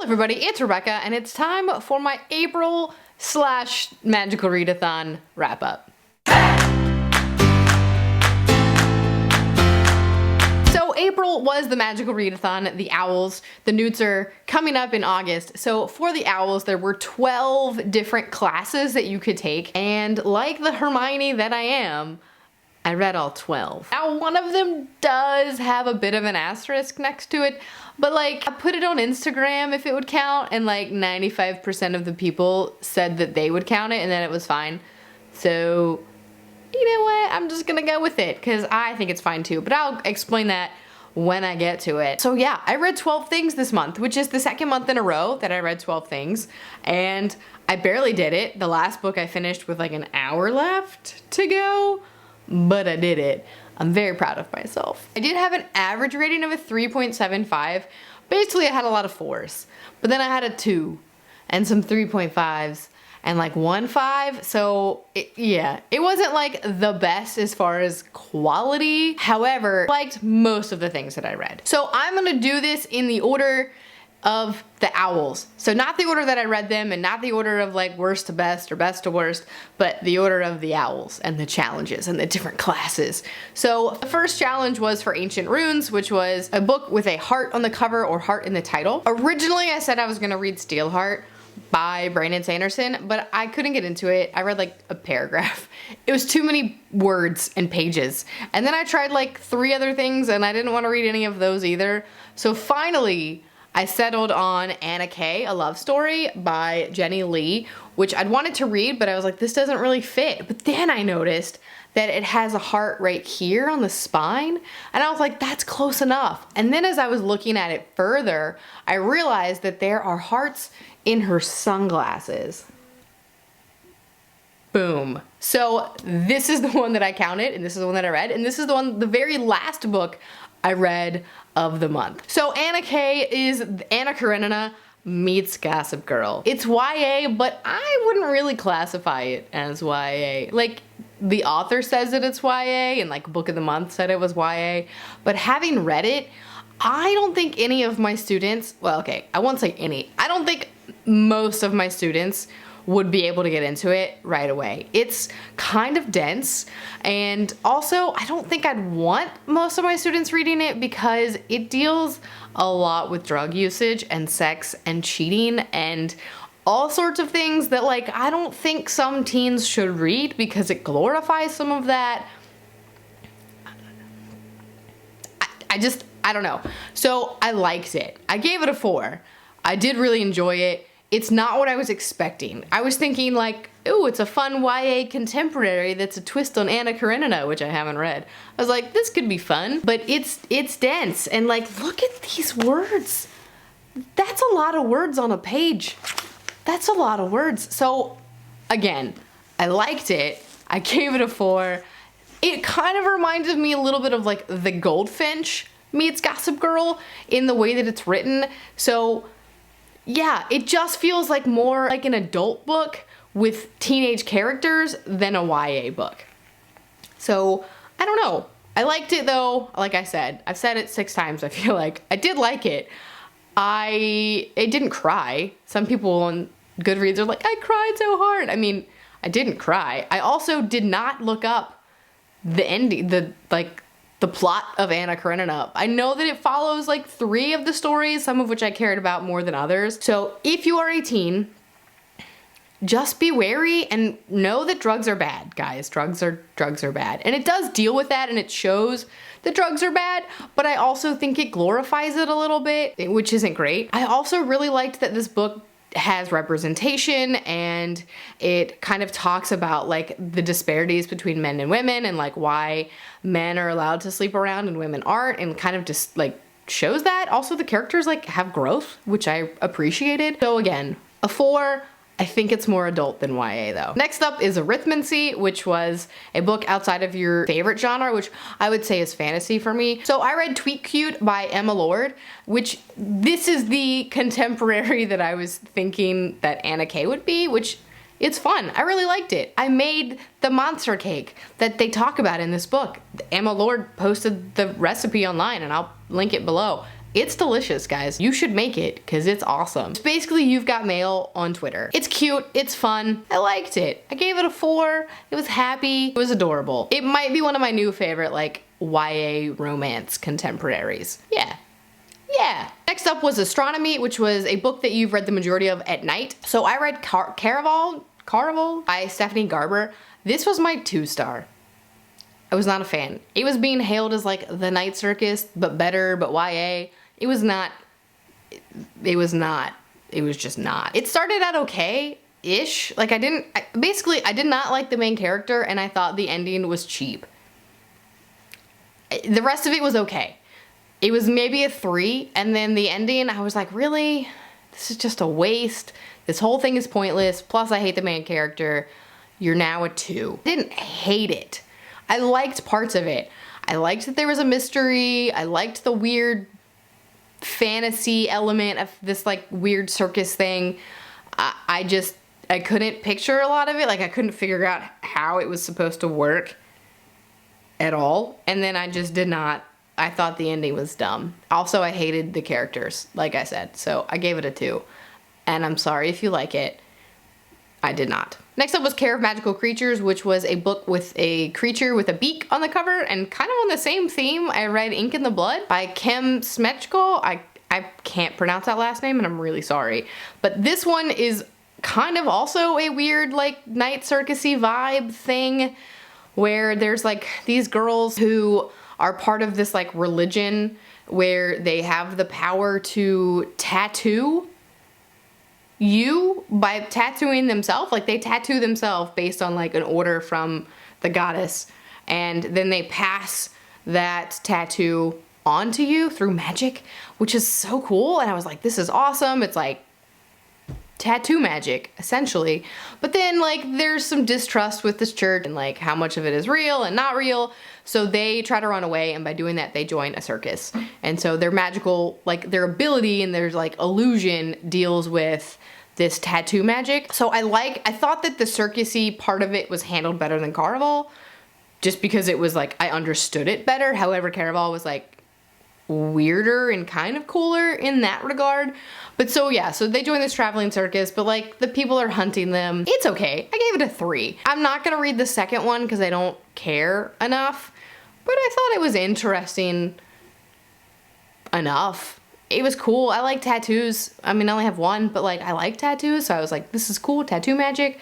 everybody, it's Rebecca, and it's time for my April/Magical Readathon wrap-up. So April was the Magical Readathon, the Owls. The Newts are coming up in August. So for the Owls, there were 12 different classes that you could take, and like the Hermione that I am, I read all 12. Now, one of them does have a bit of an asterisk next to it, but like, I put it on Instagram if it would count, and like 95% of the people said that they would count it and that it was fine. So, you know what? I'm just gonna go with it, because I think it's fine too, but I'll explain that when I get to it. So yeah, I read 12 things this month, which is the second month in a row that I read 12 things, and I barely did it. The last book I finished with like an hour left to go, but I did it. I'm very proud of myself. I did have an average rating of a 3.75. Basically, I had a lot of 4s, but then I had a 2 and some 3.5s and like 1 5. So yeah, it wasn't like the best as far as quality. However, I liked most of the things that I read. So I'm gonna do this in the order of the Owls. So not the order that I read them, and not the order of like worst to best or best to worst, but the order of the Owls and the challenges and the different classes. So the first challenge was for Ancient Runes, which was a book with a heart on the cover or heart in the title. Originally I said I was gonna read Steelheart by Brandon Sanderson, but I couldn't get into it. I read like a paragraph. It was too many words and pages. And then I tried like 3 other things and I didn't want to read any of those either. So finally, I settled on Anna K, A Love Story by Jenny Leigh, which I'd wanted to read, but I was like, this doesn't really fit. But then I noticed that it has a heart right here on the spine, and I was like, that's close enough. And then as I was looking at it further, I realized that there are hearts in her sunglasses. Boom. So this is the one that I counted, and this is the one that I read, and this is the very last book I read of the month. So Anna K is Anna Karenina meets Gossip Girl. It's YA, but I wouldn't really classify it as YA. Like, the author says that it's YA, and like Book of the Month said it was YA, but having read it, I don't think any of my students, well, okay, I won't say any, I don't think most of my students would be able to get into it right away. It's kind of dense, and also I don't think I'd want most of my students reading it because it deals a lot with drug usage and sex and cheating and all sorts of things that like I don't think some teens should read because it glorifies some of that. I don't know. So I liked it. I gave it a 4. I did really enjoy it. It's not what I was expecting. I was thinking like, ooh, it's a fun YA contemporary that's a twist on Anna Karenina, which I haven't read. I was like, this could be fun, but it's dense, and like, look at these words. That's a lot of words on a page. That's a lot of words. So again, I liked it. I gave it a 4. It kind of reminded me a little bit of like The Goldfinch meets Gossip Girl in the way that it's written. So yeah, it just feels like more like an adult book with teenage characters than a YA book. So, I don't know. I liked it though. Like I said, I've said it 6 times, I feel like. I did like it. It didn't cry. Some people on Goodreads are like, I cried so hard. I mean, I didn't cry. I also did not look up the ending, the plot of Anna Karenina. I know that it follows like 3 of the stories, some of which I cared about more than others. So if you are a teen, just be wary and know that drugs are bad, guys. Drugs are bad. And it does deal with that, and it shows that drugs are bad, but I also think it glorifies it a little bit, which isn't great. I also really liked that this book has representation, and it kind of talks about like the disparities between men and women, and like why men are allowed to sleep around and women aren't, and kind of just like shows that. Also, the characters like have growth, which I appreciated. So again, a 4. I think it's more adult than YA though. Next up is Arrhythmia, which was a book outside of your favorite genre, which I would say is fantasy for me. So I read Tweet Cute by Emma Lord, which this is the contemporary that I was thinking that Anna K would be, which it's fun. I really liked it. I made the monster cake that they talk about in this book. Emma Lord posted the recipe online, and I'll link it below. It's delicious, guys. You should make it because it's awesome. It's basically You've Got Mail on Twitter. It's cute, it's fun. I liked it. I gave it a 4. It was happy, it was adorable. It might be one of my new favorite like YA romance contemporaries. Yeah. Next up was Astronomy, which was a book that you've read the majority of at night. So I read Caraval by Stephanie Garber. This was my 2-star. I was not a fan. It was being hailed as like the Night Circus, but better, but YA. It was not. It was just not. It started out okay-ish. Like I did not like the main character and I thought the ending was cheap. The rest of it was okay. It was maybe a 3, and then the ending, I was like, really? This is just a waste. This whole thing is pointless. Plus, I hate the main character. You're now a 2. I didn't hate it. I liked parts of it. I liked that there was a mystery. I liked the weird fantasy element of this like weird circus thing. I couldn't picture a lot of it. Like I couldn't figure out how it was supposed to work at all. And then I just did not. I thought the ending was dumb. Also, I hated the characters, like I said, so I gave it a 2. And I'm sorry if you like it. I did not. Next up was Care of Magical Creatures, which was a book with a creature with a beak on the cover, and kind of on the same theme, I read Ink in the Blood by Kim Smejkal. I can't pronounce that last name, and I'm really sorry. But this one is kind of also a weird, like, night circusy vibe thing, where there's, like, these girls who are part of this like religion where they have the power to tattoo you by tattooing themselves. Like they tattoo themselves based on like an order from the goddess, and then they pass that tattoo onto you through magic, which is so cool. And I was like, this is awesome. It's like tattoo magic essentially. But then like there's some distrust with this church and like how much of it is real and not real. So they try to run away, and by doing that, they join a circus. And so their magical, like their ability and their like illusion deals with this tattoo magic. So I thought that the circusy part of it was handled better than Caraval, just because it was like, I understood it better. However, Caraval was like weirder and kind of cooler in that regard. But so yeah, so they join this traveling circus, but like the people are hunting them. It's okay. I gave it a 3. I'm not gonna read the second one because I don't care enough, but I thought it was interesting enough. It was cool. I like tattoos. I mean, I only have one, but like I like tattoos, so I was like, this is cool, tattoo magic.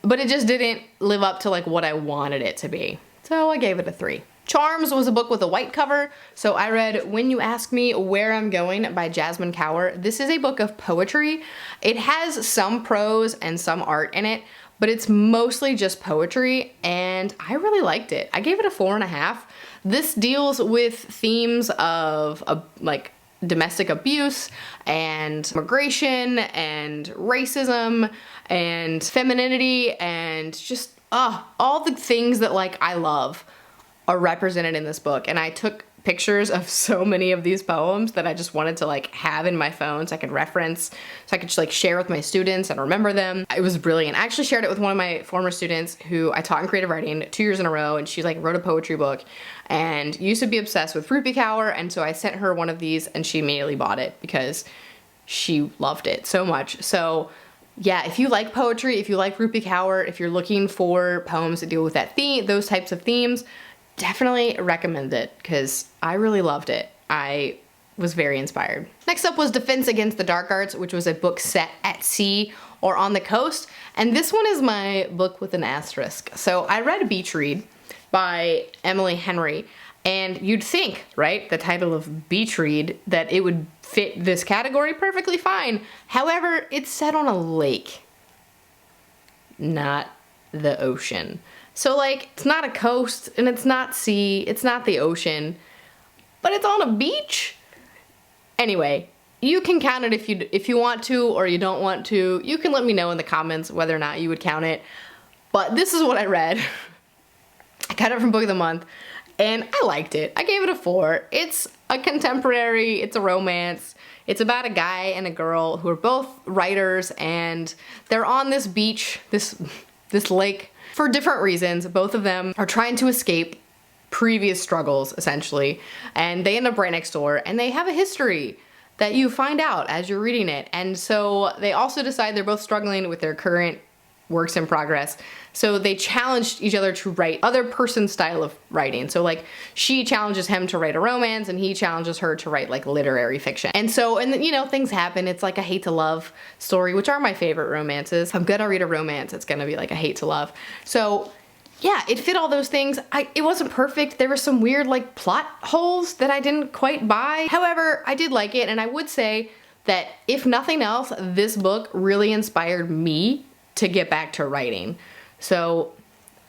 But it just didn't live up to like what I wanted it to be. So I gave it a 3. Charms was a book with a white cover, so I read When You Ask Me Where I'm Going by Jasmin Kaur. This is a book of poetry. It has some prose and some art in it, but it's mostly just poetry, and I really liked it. I gave it a 4.5. This deals with themes of like domestic abuse and immigration and racism and femininity and just all the things that like I love are represented in this book. And I took pictures of so many of these poems that I just wanted to like have in my phone so I could reference, so I could just like share with my students and remember them. It was brilliant. I actually shared it with one of my former students who I taught in creative writing 2 years in a row, and she like wrote a poetry book and used to be obsessed with Rupi Kaur, and so I sent her one of these and she immediately bought it because she loved it so much. So yeah, if you like poetry, if you like Rupi Kaur, if you're looking for poems that deal with that theme, those types of themes, definitely recommend it because I really loved it. I was very inspired. Next up was Defense Against the Dark Arts, which was a book set at sea or on the coast. And this one is my book with an asterisk. So I read Beach Read by Emily Henry, and you'd think, right, the title of Beach Read, that it would fit this category perfectly fine. However, it's set on a lake, not the ocean. So like, it's not a coast and it's not sea, it's not the ocean, but it's on a beach. Anyway, you can count it if you want to or you don't want to. You can let me know in the comments whether or not you would count it. But this is what I read. I got it from Book of the Month and I liked it. I gave it a 4. It's a contemporary, it's a romance. It's about a guy and a girl who are both writers, and they're on this beach, this lake, for different reasons. Both of them are trying to escape previous struggles, essentially. And they end up right next door, and they have a history that you find out as you're reading it. And so they also decide they're both struggling with their current works in progress. So they challenged each other to write other person's style of writing. So like she challenges him to write a romance and he challenges her to write like literary fiction. And so, and you know, things happen. It's like a hate to love story, which are my favorite romances. If I'm gonna read a romance, it's gonna be like a hate to love. So yeah, it fit all those things. It wasn't perfect. There were some weird like plot holes that I didn't quite buy. However, I did like it, and I would say that if nothing else, this book really inspired me to get back to writing. So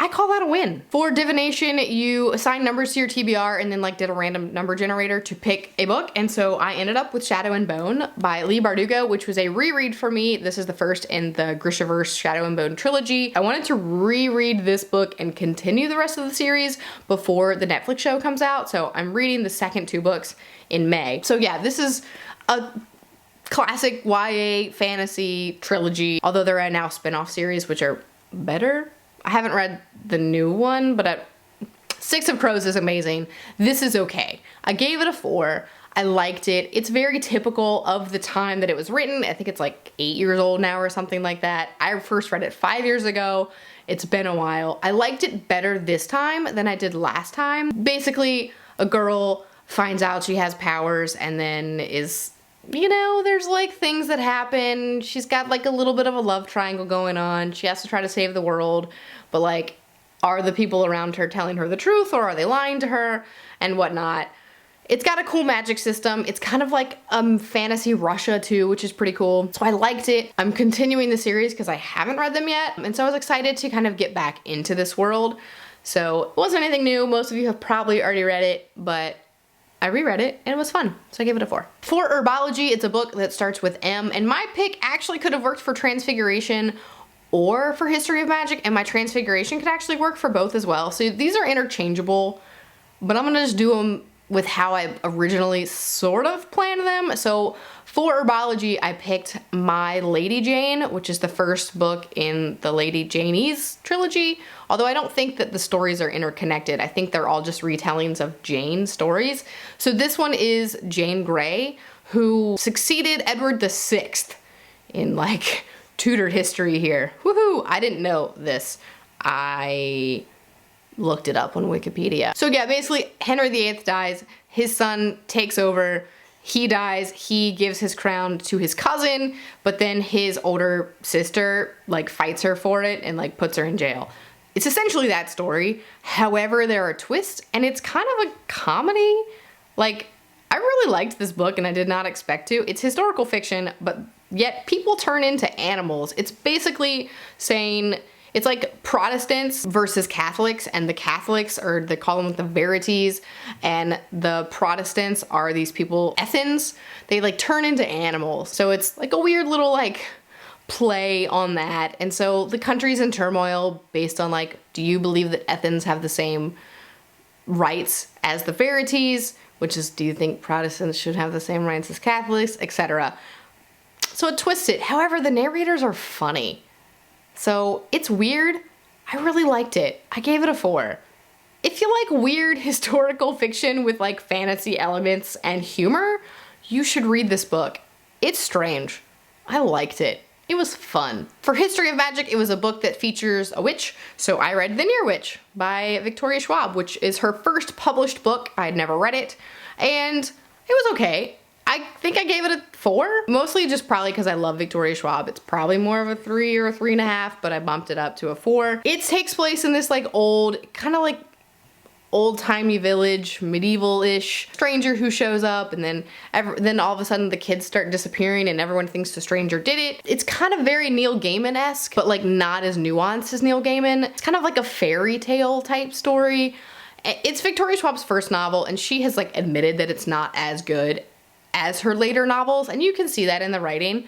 I call that a win. For divination, you assign numbers to your TBR and then like did a random number generator to pick a book. And so I ended up with Shadow and Bone by Leigh Bardugo, which was a reread for me. This is the first in the Grishaverse Shadow and Bone trilogy. I wanted to reread this book and continue the rest of the series before the Netflix show comes out. So I'm reading the second 2 books in May. So yeah, this is a classic YA fantasy trilogy, although there are now spin-off series which are better. I haven't read the new one, but Six of Crows is amazing. This is okay. I gave it a 4. I liked it. It's very typical of the time that it was written. I think it's like 8 years old now or something like that. I first read it 5 years ago. It's been a while. I liked it better this time than I did last time. Basically, a girl finds out she has powers and then is, you know, there's like things that happen. She's got like a little bit of a love triangle going on. She has to try to save the world, but like, are the people around her telling her the truth or are they lying to her and whatnot? It's got a cool magic system. It's kind of like fantasy Russia too, which is pretty cool. So I liked it. I'm continuing the series because I haven't read them yet. And so I was excited to kind of get back into this world. So it wasn't anything new. Most of you have probably already read it, but I reread it and it was fun, so I gave it a 4. For Herbology, it's a book that starts with M, and my pick actually could have worked for Transfiguration or for History of Magic, and my Transfiguration could actually work for both as well. So these are interchangeable, but I'm gonna just do them with how I originally sort of planned them. So for Herbology, I picked My Lady Jane, which is the first book in the Lady Janie's trilogy. Although I don't think that the stories are interconnected. I think they're all just retellings of Jane stories. So this one is Jane Grey, who succeeded Edward VI in like Tudor history here. Woohoo! I didn't know this. I looked it up on Wikipedia. So yeah, basically Henry VIII dies, his son takes over, he dies, he gives his crown to his cousin, but then his older sister like fights her for it and like puts her in jail. It's essentially that story. However, there are twists and it's kind of a comedy. Like, I really liked this book and I did not expect to. It's historical fiction, but yet people turn into animals. It's basically saying, it's like Protestants versus Catholics, and the Catholics are, they call them the Verities, and the Protestants are these people, Ethans. They like turn into animals. So it's like a weird little like play on that. And so the country's in turmoil based on like, do you believe that Ethans have the same rights as the Verities? Which is, do you think Protestants should have the same rights as Catholics, etc. So it twists it. However, the narrators are funny. So it's weird. I really liked it. I gave it a 4. If you like weird historical fiction with like fantasy elements and humor, you should read this book. It's strange. I liked it. It was fun. For History of Magic, it was a book that features a witch, so I read Venir Witch by Victoria Schwab, which is her first published book. I had never read it, and it was okay. I think I gave it a 4, mostly just probably because I love Victoria Schwab. It's probably more of a 3 or a 3.5, but I bumped it up to a 4. It takes place in this like old, kind of like old-timey village, medieval-ish stranger who shows up, and then all of a sudden the kids start disappearing and everyone thinks the stranger did it. It's kind of very Neil Gaiman-esque, but like not as nuanced as Neil Gaiman. It's kind of like a fairy tale type story. It's Victoria Schwab's first novel, and she has like admitted that it's not as good as her later novels, and you can see that in the writing,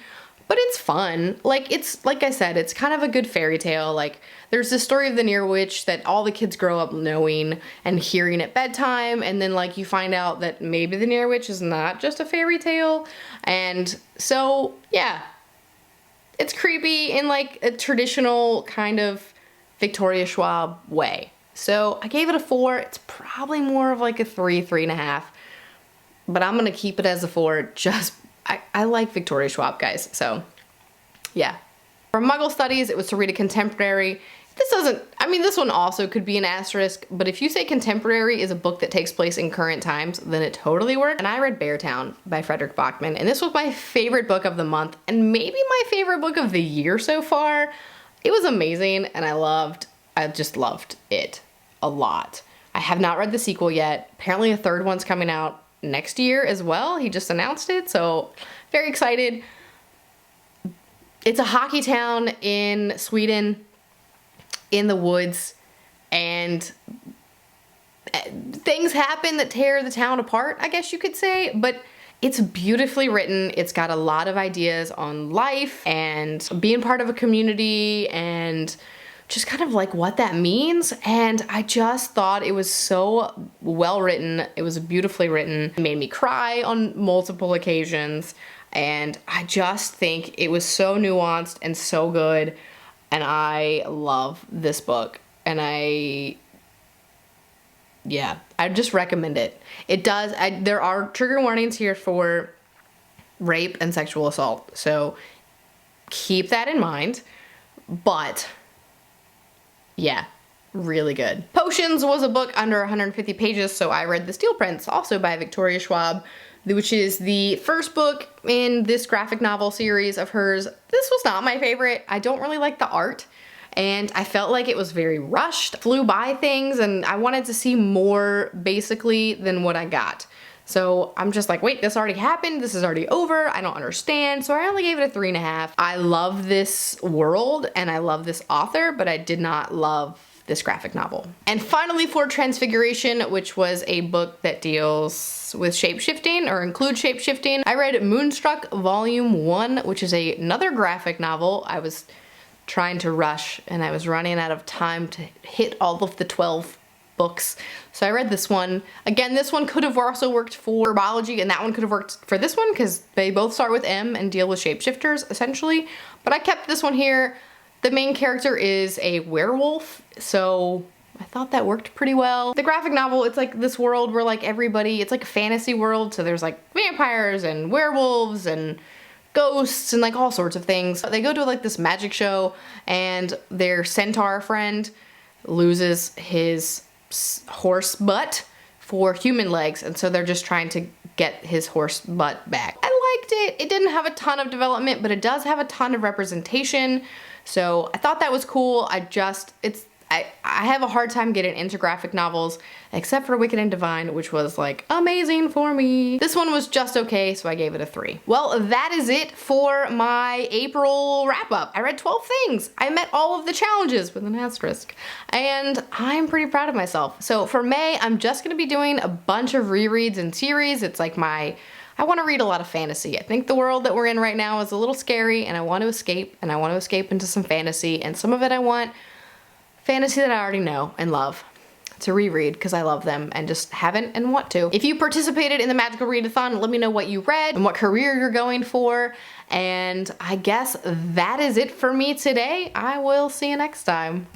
but it's fun. Like, it's, like I said, it's kind of a good fairy tale. Like, there's the story of the Venir Witch that all the kids grow up knowing and hearing at bedtime, and then like you find out that maybe the Venir Witch is not just a fairy tale, and so yeah, it's creepy in like a traditional kind of Victoria Schwab way. So I gave it a 4. It's probably more of like a 3, 3.5. But I'm gonna keep it as a 4. I like Victoria Schwab, guys. So yeah. For Muggle Studies, it was to read a contemporary. This one also could be an asterisk, but if you say contemporary is a book that takes place in current times, then it totally works. And I read Beartown by Fredrik Backman, and this was my favorite book of the month, and maybe my favorite book of the year so far. It was amazing, and I just loved it a lot. I have not read the sequel yet. Apparently a third one's coming out next year as well. He just announced it, so very excited. It's a hockey town in Sweden, in the woods, and things happen that tear the town apart, I guess you could say, but it's beautifully written. It's got a lot of ideas on life and being part of a community and just kind of like what that means. And I just thought it was so well written. It was beautifully written. It made me cry on multiple occasions. And I just think it was so nuanced and so good. And I love this book. And I just recommend it. There are trigger warnings here for rape and sexual assault. So keep that in mind. But yeah, really good. Potions was a book under 150 pages, so I read The Steel Prince, also by Victoria Schwab, which is the first book in this graphic novel series of hers. This was not my favorite. I don't really like the art, and I felt like it was very rushed, flew by things, and I wanted to see more, basically, than what I got. So I'm just like, wait, this already happened, this is already over, I don't understand. So I only gave it a 3.5. I love this world and I love this author, but I did not love this graphic novel. And finally, for Transfiguration, which was a book that deals with shape-shifting or includes shape-shifting, I read Moonstruck Volume 1, which is another graphic novel. I was trying to rush and I was running out of time to hit all of the 12 books. So I read this one. Again, this one could have also worked for biology, and that one could have worked for this one because they both start with M and deal with shapeshifters, essentially. But I kept this one here. The main character is a werewolf, so I thought that worked pretty well. The graphic novel, it's like this world where like everybody, it's like a fantasy world, so there's like vampires and werewolves and ghosts and like all sorts of things. They go to like this magic show, and their centaur friend loses his horse butt for human legs, and so they're just trying to get his horse butt back. I liked it. It didn't have a ton of development, but it does have a ton of representation, so I thought that was cool. I have a hard time getting into graphic novels, except for Wicked and Divine, which was like amazing for me. This one was just okay, so I gave it a 3. Well, that is it for my April wrap up. I read 12 things. I met all of the challenges with an asterisk, and I'm pretty proud of myself. So for May, I'm just gonna be doing a bunch of rereads and series. It's like I want to read a lot of fantasy. I think the world that we're in right now is a little scary, and I want to escape, into some fantasy, and some of it I want fantasy that I already know and love to reread because I love them and just haven't and want to. If you participated in the Magical Readathon, let me know what you read and what career you're going for. And I guess that is it for me today. I will see you next time.